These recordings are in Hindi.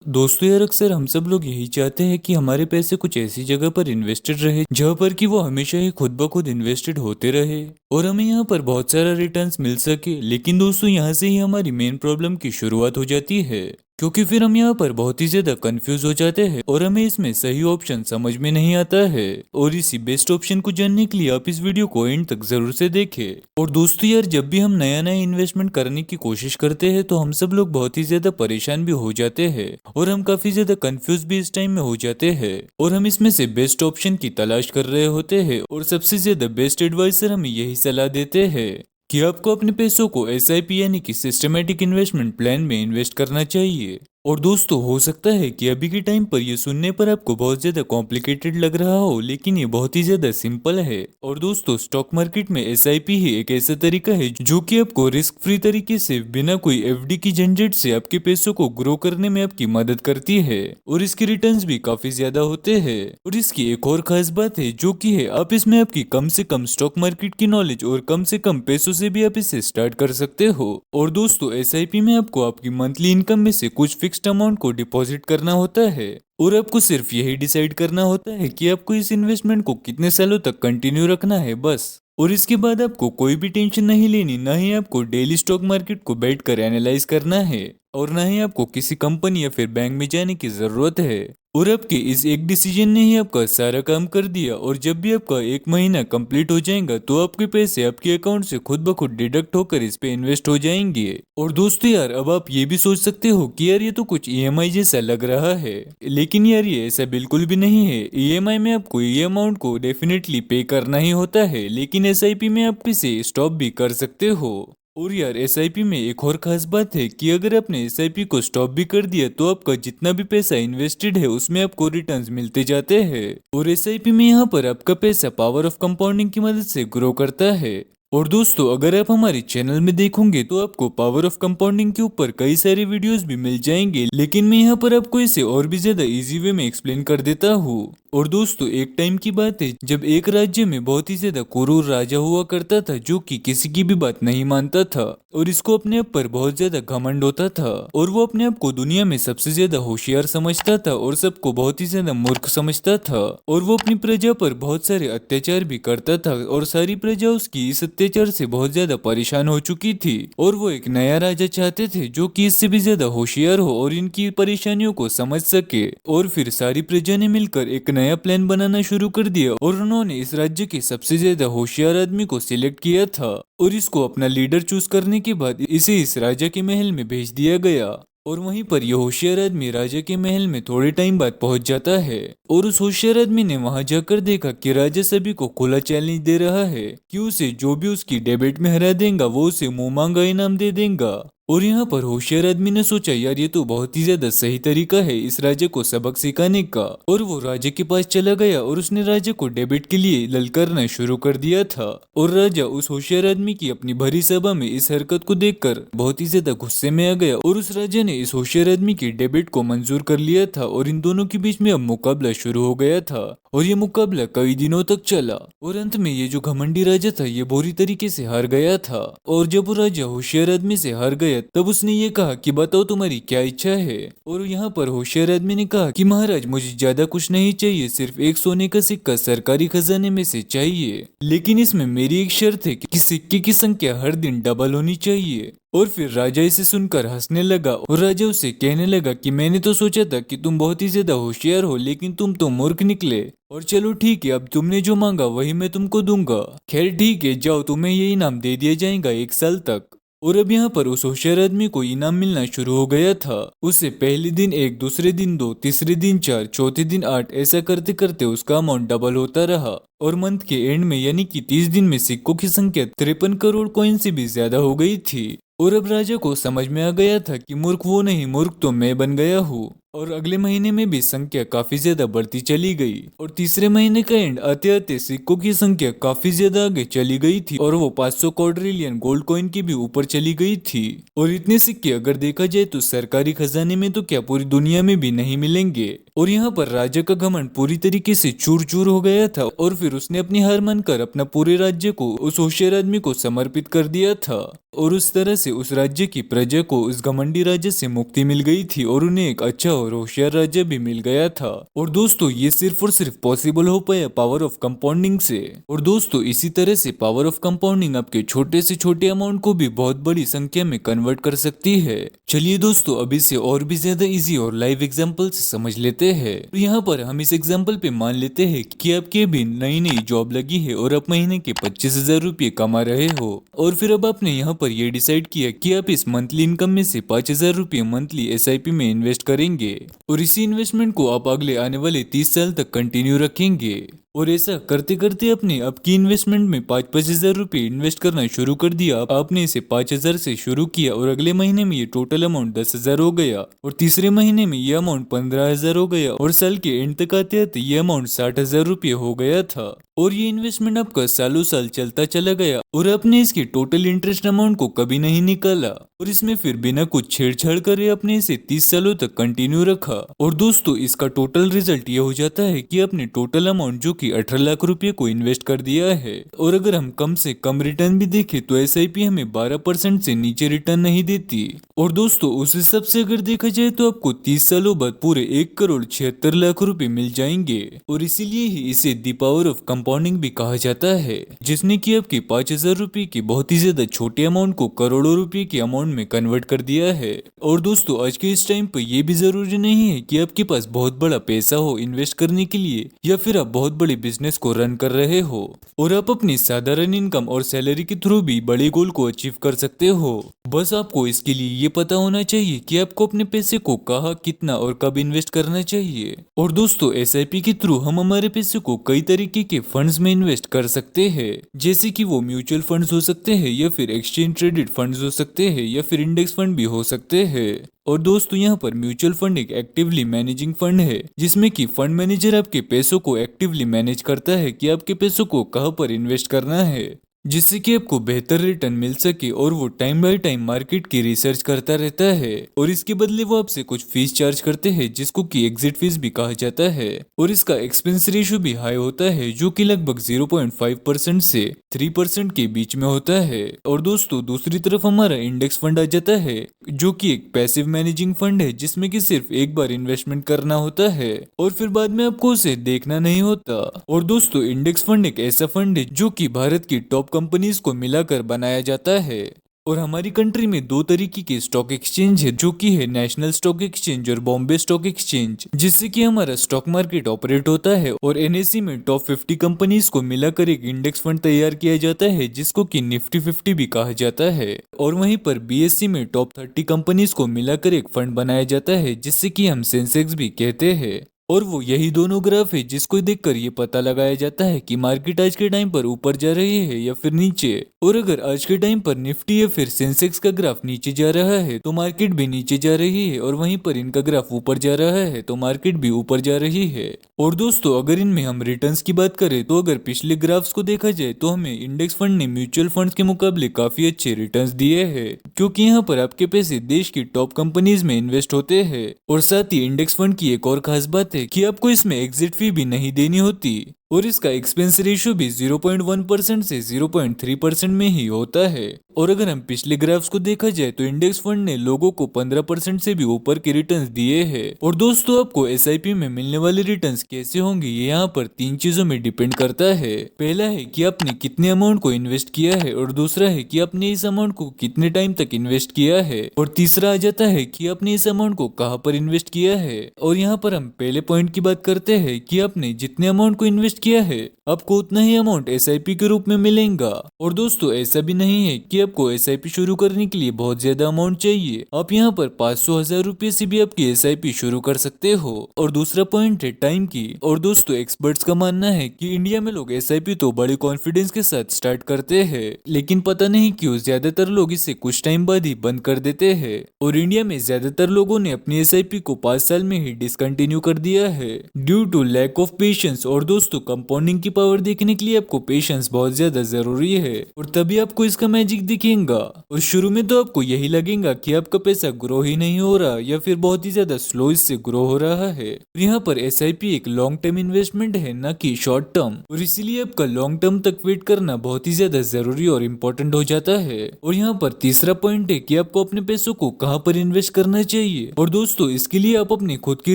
दोस्तों यार, अक्सर हम सब लोग यही चाहते हैं कि हमारे पैसे कुछ ऐसी जगह पर इन्वेस्टेड रहे जहां पर कि वो हमेशा ही खुद ब खुद इन्वेस्टेड होते रहे और हमें यहाँ पर बहुत सारा रिटर्न्स मिल सके। लेकिन दोस्तों, यहाँ से ही हमारी मेन प्रॉब्लम की शुरुआत हो जाती है, क्योंकि फिर हम यहाँ पर बहुत ही ज्यादा कंफ्यूज हो जाते हैं और हमें इसमें सही ऑप्शन समझ में नहीं आता है। और इसी बेस्ट ऑप्शन को जानने के लिए आप इस वीडियो को एंड तक जरूर से देखें। और दोस्तों यार, जब भी हम नया नया इन्वेस्टमेंट करने की कोशिश करते हैं तो हम सब लोग बहुत ही ज्यादा परेशान भी हो जाते हैं और हम काफी ज्यादा कंफ्यूज भी इस टाइम में हो जाते हैं और हम इसमें से बेस्ट ऑप्शन की तलाश कर रहे होते हैं। और सबसे ज्यादा बेस्ट एडवाइजर हमें यही सलाह देते हैं कि आपको अपने पैसों को एसआईपी यानी कि सिस्टमेटिक इन्वेस्टमेंट प्लान में इन्वेस्ट करना चाहिए। और दोस्तों, हो सकता है कि अभी के टाइम पर ये सुनने पर आपको बहुत ज्यादा कॉम्प्लिकेटेड लग रहा हो, लेकिन ये बहुत ही ज्यादा सिंपल है। और दोस्तों, स्टॉक मार्केट में एसआईपी ही एक ऐसा तरीका है जो कि आपको रिस्क फ्री तरीके से बिना कोई एफडी की झंझट से आपके पैसों को ग्रो करने में आपकी मदद करती है और इसके रिटर्न्स भी काफी ज्यादा होते हैं। और इसकी एक और खास बात है जो कि है, आप इसमें आपकी कम से कम स्टॉक मार्केट की नॉलेज और कम से कम पैसों से भी आप इसे स्टार्ट कर सकते हो। और दोस्तों, एसआईपी में आपको आपकी मंथली इनकम में से कुछ फिक्स्ड अमाउंट को डिपॉजिट करना होता है और आपको सिर्फ यही डिसाइड करना होता है कि आपको इस इन्वेस्टमेंट को कितने सालों तक कंटिन्यू रखना है, बस। और इसके बाद आपको कोई भी टेंशन नहीं लेनी, ना ही आपको डेली स्टॉक मार्केट को बैठकर एनालाइज करना है और ना ही आपको किसी कंपनी या फिर बैंक में जाने की जरूरत है। और आपके इस एक डिसीजन ने ही आपका सारा काम कर दिया। और जब भी आपका एक महीना कंप्लीट हो जाएगा तो आपके पैसे आपके अकाउंट से खुद ब खुद डिडक्ट होकर इस पे इन्वेस्ट हो जाएंगे। और दोस्तों यार, अब आप ये भी सोच सकते हो कि यार ये तो कुछ ईएमआई जैसा लग रहा है, लेकिन यार ये ऐसा बिल्कुल भी नहीं है। ईएमआई में आपको ये अमाउंट को डेफिनेटली पे करना ही होता है, लेकिन एसआईपी में आप इसे स्टॉप भी कर सकते हो। और यार, एसआईपी में एक और खास बात है कि अगर आपने एसआईपी को स्टॉप भी कर दिया तो आपका जितना भी पैसा इन्वेस्टेड है उसमें आपको रिटर्न्स मिलते जाते हैं। और एसआईपी में यहाँ पर आपका पैसा पावर ऑफ कंपाउंडिंग की मदद से ग्रो करता है। और दोस्तों, अगर आप हमारे चैनल में देखोगे तो आपको पावर ऑफ कंपाउंडिंग के ऊपर कई सारे वीडियोस भी मिल जाएंगे, लेकिन मैं यहाँ पर आपको इसे और भी ज्यादा इजी वे में एक्सप्लेन कर देता हूँ। और दोस्तों, एक टाइम की बात है जब एक राज्य में बहुत ही ज्यादा क्रूर राजा हुआ करता था जो कि किसी की भी बात नहीं मानता था और इसको अपने आप पर बहुत ज्यादा घमंड होता था और वो अपने आप को दुनिया में सबसे ज्यादा होशियार समझता था और सबको बहुत ही ज्यादा मूर्ख समझता था। और वो अपनी प्रजा पर बहुत सारे अत्याचार भी करता था और सारी प्रजा उसकी इस अत्याचार से बहुत ज्यादा परेशान हो चुकी थी और वो एक नया राजा चाहते थे जो कि इससे भी ज्यादा होशियार हो और इनकी परेशानियों को समझ सके। और फिर सारी प्रजा ने मिलकर एक नया प्लान बनाना शुरू कर दिया और उन्होंने इस राज्य के सबसे ज्यादा होशियार आदमी को सिलेक्ट किया था और इसको अपना लीडर चूज करने के बाद इसे इस राजा के महल में भेज दिया गया। और वहीं पर यह होशियार आदमी राजा के महल में थोड़े टाइम बाद पहुंच जाता है और उस होशियार आदमी ने वहां जाकर देखा कि राजा सभी को खुला चैलेंज दे रहा है कि उसे जो भी उसकी डिबेट में हरा देगा वो उसे मुंह मांगा इनाम दे देगा। और यहाँ पर होशियार आदमी ने सोचा, यार ये तो बहुत ही ज्यादा सही तरीका है इस राजा को सबक सिखाने का। और वो राजा के पास चला गया और उसने राजा को डेबिट के लिए ललकारना शुरू कर दिया था। और राजा उस होशियार आदमी की अपनी भरी सभा में इस हरकत को देखकर बहुत ही ज्यादा गुस्से में आ गया और उस राजा ने इस होशियार आदमी की डेबिट को मंजूर कर लिया था और इन दोनों के बीच में अब मुकाबला शुरू हो गया था। और ये मुकाबला कई दिनों तक चला और अंत में ये जो घमंडी राजा था ये बुरी तरीके से हार गया था। और जब वो राजा होशियार आदमी से हार गया तब उसने ये कहा कि बताओ तुम्हारी क्या इच्छा है। और यहाँ पर होशियार आदमी ने कहा कि महाराज, मुझे ज्यादा कुछ नहीं चाहिए, सिर्फ एक सोने का सिक्का सरकारी खजाने में से चाहिए, लेकिन इसमें मेरी एक शर्त है कि सिक्के की संख्या हर दिन डबल होनी चाहिए। और फिर राजा इसे सुनकर हंसने लगा और राजा उसे कहने लगा कि मैंने तो सोचा था कि तुम बहुत ही ज्यादा होशियार हो, लेकिन तुम तो मूर्ख निकले। और चलो ठीक है, अब तुमने जो मांगा वही मैं तुमको दूंगा। खैर ठीक है, जाओ, तुम्हें ये इनाम दे दिया जाएगा 1 साल तक। और अब यहाँ पर उस होशियार आदमी को इनाम मिलना शुरू हो गया था। उसे पहले दिन 1, दूसरे दिन 2, तीसरे दिन 4, चौथे दिन 8, ऐसा करते करते उसका अमाउंट डबल होता रहा और मंथ के एंड में यानी कि 30 दिन में सिक्कों की संख्या 53 करोड़ कॉइन से भी ज्यादा हो गई थी। और अब राजा को समझ में आ गया था कि मूर्ख वो नहीं, मूर्ख तो मैं बन गया हूँ। और अगले महीने में भी संख्या काफी ज्यादा बढ़ती चली गई और तीसरे महीने का एंड आते आते सिक्कों की संख्या काफी ज्यादा आगे चली गई थी और वो 500 क्वाड्रिलियन गोल्ड कॉइन की भी ऊपर चली गई थी। और इतने सिक्के अगर देखा जाए तो सरकारी खजाने में तो क्या पूरी दुनिया में भी नहीं मिलेंगे। और यहाँ पर राजा का घमंड पूरी तरीके से चूर चूर हो गया था और फिर उसने अपनी हार मानकर अपना पूरे राज्य को उस होशियार आदमी को समर्पित कर दिया था। और उस तरह से उस राज्य की प्रजा को उस घमंडी राजा से मुक्ति मिल गई थी और उन्हें एक अच्छा और और होशियार राजा भी मिल गया था। और दोस्तों ये सिर्फ और सिर्फ पॉसिबल हो पाया पावर ऑफ कंपाउंडिंग से। और दोस्तों इसी तरह से पावर ऑफ कंपाउंडिंग आपके छोटे से छोटे अमाउंट को भी बहुत बड़ी संख्या में कन्वर्ट कर सकती है। चलिए दोस्तों अब इसे और भी ज्यादा इजी और लाइव एग्जांपल से समझ लेते हैं। तो यहाँ पर हम इस एग्जांपल पे मान लेते हैं कि आपकी अभी नई नई जॉब लगी है और आप महीने के 25,000 रुपये कमा रहे हो। और फिर अब आपने यहाँ पर ये डिसाइड किया कि आप इस मंथली इनकम में से 5,000 रुपये मंथली SIP में इन्वेस्ट करेंगे और इसी इन्वेस्टमेंट को आप अगले आने वाले 30 साल तक कंटिन्यू रखेंगे। और ऐसा करते करते अपने अब की इन्वेस्टमेंट में 5,000 रुपये इन्वेस्ट करना शुरू कर दिया। आपने इसे 5,000 से शुरू किया और अगले महीने में ये टोटल अमाउंट 10,000 हो गया और तीसरे महीने में ये अमाउंट 15,000 हो गया और साल के एंड तक आते आते ये अमाउंट 60,000 रुपये हो गया था। और ये इन्वेस्टमेंट आपका सालों साल चलता चला गया और आपने इसके टोटल इंटरेस्ट अमाउंट को कभी नहीं निकाला और इसमें फिर बिना कुछ छेड़छाड़ करे आपने इसे 30 सालों तक कंटिन्यू रखा। और दोस्तों इसका टोटल रिजल्ट ये हो जाता है कि आपने टोटल अमाउंट जो कि 18 लाख रुपए को इन्वेस्ट कर दिया है। और अगर हम कम से कम रिटर्न भी देखें तो SIP हमें 12% से नीचे रिटर्न नहीं देती। और दोस्तों उस हिसाब से अगर देखा जाए तो आपको 30 सालों बाद पूरे 1,76,00,000 रुपए मिल जाएंगे। और इसीलिए ही इसे दी पावर ऑफ कंपाउंडिंग भी कहा जाता है, जिसने की आपके 5,000 रुपए की बहुत ही ज्यादा छोटे अमाउंट को करोड़ों रुपए के अमाउंट में कन्वर्ट कर दिया है। और दोस्तों आज के इस टाइम पर यह भी जरूरी नहीं है कि आपके पास बहुत बड़ा पैसा हो इन्वेस्ट करने के लिए या फिर आप बहुत बड़े बिजनेस को रन कर रहे हो और आप अपनी साधारण इनकम और सैलरी के थ्रू भी बड़े गोल को अचीव कर सकते हो। बस आपको इसके लिए ये पता होना चाहिए कि आपको अपने पैसे को कहाँ, कितना और कब इन्वेस्ट करना चाहिए। और दोस्तों SIP के थ्रू हम हमारे पैसे को कई तरीके के फंड्स में इन्वेस्ट कर सकते हैं, जैसे कि वो म्यूचुअल फंड्स हो सकते हैं या फिर एक्सचेंज ट्रेडेड फंड्स हो सकते हैं या फिर इंडेक्स फंड भी हो सकते हैं। और दोस्तों यहाँ पर म्यूचुअल फंड एक एक्टिवली मैनेजिंग फंड है, जिसमें कि फंड मैनेजर आपके पैसों को एक्टिवली मैनेज करता है कि आपके पैसों को कहाँ पर इन्वेस्ट करना है, जिससे कि आपको बेहतर रिटर्न मिल सके। और वो टाइम बाय टाइम मार्केट की रिसर्च करता रहता है और इसके बदले वो आपसे कुछ फीस चार्ज करते हैं, जिसको कि एग्जिट फीस भी कहा जाता है। और इसका एक्सपेंस रेशियो भी हाई होता है, जो कि लगभग 0.5% से 3% के बीच में होता है। और दोस्तों दूसरी तरफ हमारा इंडेक्स फंड आ जाता है, जो कि एक पैसिव मैनेजिंग फंड है, जिसमें कि सिर्फ एक बार इन्वेस्टमेंट करना होता है और फिर बाद में आपको उसे देखना नहीं होता। और दोस्तों इंडेक्स फंड एक ऐसा फंड है जो कि भारत की टॉप कंपनीज को मिलाकर बनाया जाता है। और हमारी कंट्री में दो तरीके के स्टॉक एक्सचेंज है, जो कि है नेशनल स्टॉक एक्सचेंज और बॉम्बे स्टॉक एक्सचेंज, जिससे कि हमारा स्टॉक मार्केट ऑपरेट होता है। और NSE में टॉप 50 कंपनीज को मिलाकर एक इंडेक्स फंड तैयार किया जाता है, जिसको कि निफ्टी 50 भी कहा जाता है। और वहीं पर BSE में टॉप 30 कंपनीज को मिलाकर एक फंड बनाया जाता है, जिससे कि हम सेंसेक्स भी कहते हैं। और वो यही दोनों ग्राफ है जिसको देखकर ये पता लगाया जाता है कि मार्केट आज के टाइम पर ऊपर जा रही है या फिर नीचे। और अगर आज के टाइम पर निफ्टी या फिर सेंसेक्स का ग्राफ नीचे जा रहा है तो मार्केट भी नीचे जा रही है, और वहीं पर इनका ग्राफ ऊपर जा रहा है तो मार्केट भी ऊपर जा रही है। और दोस्तों अगर इनमें हम रिटर्न्स की बात करें तो अगर पिछले ग्राफ्स को देखा जाए तो हमें इंडेक्स फंड ने म्यूचुअल फंड्स के मुकाबले काफी अच्छे रिटर्न्स दिए हैं, क्योंकि यहाँ पर आपके पैसे देश की टॉप कंपनीज में इन्वेस्ट होते हैं। और साथ ही इंडेक्स फंड की एक और खास बात है कि आपको इसमें एग्जिट फी भी नहीं देनी होती और इसका एक्सपेंस रेशियो भी 0.1% से 0.3% में ही होता है। और अगर हम पिछले ग्राफ्स को देखा जाए तो इंडेक्स फंड ने लोगों को 15% से भी ऊपर के रिटर्न्स दिए हैं। और दोस्तों आपको SIP में मिलने वाले रिटर्न्स कैसे होंगे ये यहाँ पर 3 चीजों में डिपेंड करता है। पहला है कि आपने कितने अमाउंट को इन्वेस्ट किया है, और दूसरा है कि आपने इस अमाउंट को कितने टाइम तक इन्वेस्ट किया है, और तीसरा आ जाता है कि आपने इस अमाउंट को कहाँ पर इन्वेस्ट किया है। और यहाँ पर हम पहले पॉइंट की बात करते हैं कि आपने जितने अमाउंट को इन्वेस्ट किया है आपको उतना ही अमाउंट SIP के रूप में मिलेगा। और दोस्तों ऐसा भी नहीं है कि आपको SIP शुरू करने के लिए बहुत ज्यादा अमाउंट चाहिए, आप यहाँ पर 500,000 रुपए से भी आपकी SIP शुरू कर सकते हो। और दूसरा पॉइंट है टाइम की। और दोस्तों एक्सपर्ट्स का मानना है कि इंडिया में लोग SIP तो बड़े कॉन्फिडेंस के साथ स्टार्ट करते हैं, लेकिन पता नहीं क्यों ज्यादातर लोग इसे कुछ टाइम बाद ही बंद कर देते हैं। और इंडिया में ज्यादातर लोगों ने अपनी SIP को 5 साल में ही डिसकंटिन्यू कर दिया है due to lack of patience और दोस्तों कंपाउंडिंग की पावर देखने के लिए आपको पेशेंस बहुत ज्यादा जरूरी है और तभी आपको इसका मैजिक दिखेगा। और शुरू में तो आपको यही लगेगा कि आपका पैसा ग्रो ही नहीं हो रहा या फिर बहुत ही ज्यादा स्लो इससे ग्रो हो रहा है। और यहाँ पर एसआईपी एक लॉन्ग टर्म इन्वेस्टमेंट है, न कि शॉर्ट टर्म, और इसीलिए आपका लॉन्ग टर्म तक वेट करना बहुत ही ज्यादा जरूरी और इम्पोर्टेंट हो जाता है। और यहाँ पर तीसरा पॉइंट है कि आपको अपने पैसों को कहाँ पर इन्वेस्ट करना चाहिए। और दोस्तों इसके लिए आप अपनी खुद की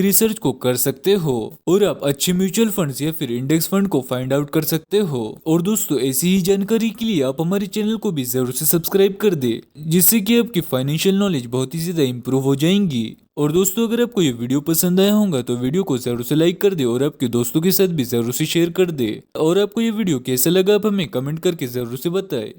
रिसर्च को कर सकते हो और आप अच्छे म्यूचुअल फंड्स या फिर इंडेक्स फंड को फाइंड आउट कर सकते हो। और दोस्तों ऐसी ही जानकारी के लिए आप हमारे चैनल को भी जरूर से सब्सक्राइब कर दे, जिससे कि आपकी फाइनेंशियल नॉलेज बहुत ही ज्यादा इंप्रूव हो जाएंगी। और दोस्तों अगर आपको ये वीडियो पसंद आया होगा तो वीडियो को जरूर से लाइक कर दे और आपके दोस्तों के साथ भी जरूर से शेयर कर दे। और आपको ये वीडियो कैसा लगा आप हमें कमेंट करके जरूर से बताएं।